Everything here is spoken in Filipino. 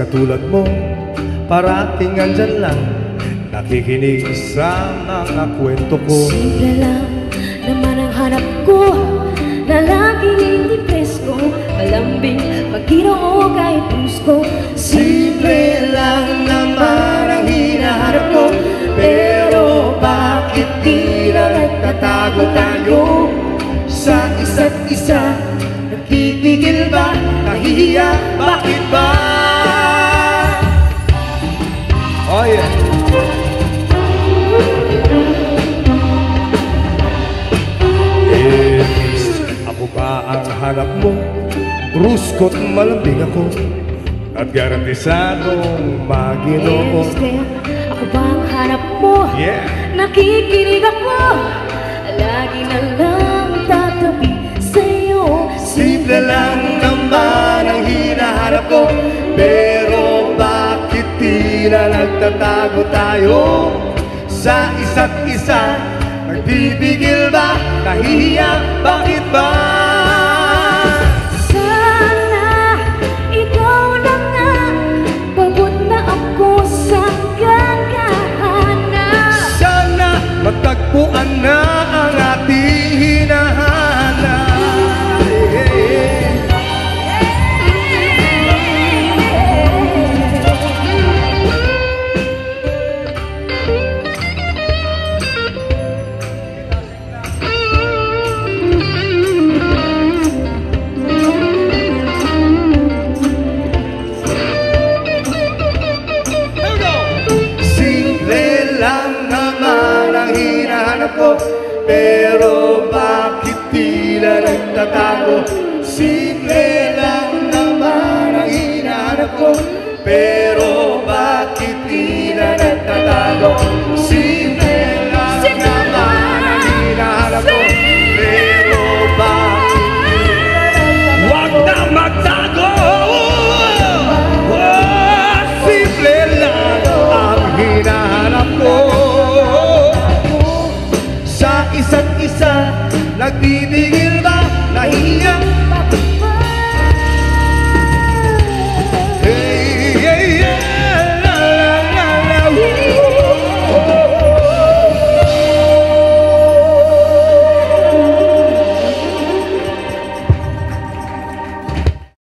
katulad mo, parating andyan lang, nakikinig sa mga kwento ko. Simple lang naman ang hanap ko, na laging hindi presko, malambing, magkino kahit pusko. Simple lang naman ang hinahanap ko, pero bakit tila nagtatago tayo sa isa't isa? Nagpipigil ba? Nahihiya? Bakit ba? Oh yeah! Ako ba ang hanap mo? Brusko't malambing ako at garantisadong Maginoo. Ako ba ang hanap mo? Yeah. Nakikinig ako, lagi na lang tatabi sa'yo. Simple lang naman ang hinahanap ko, pero bakit tila nagtatago tayo sa isa't isa? Nagbibigil ba? Nahihiya? Bakit ba? Sana ikaw na nga, pagod na ako sa kakahanap. Sana matagpuan na ang ating hinahanap. Pero bakit tila nagtatago? Simple lang naman ang hinahanap ko, pero bakit tila nagtatago?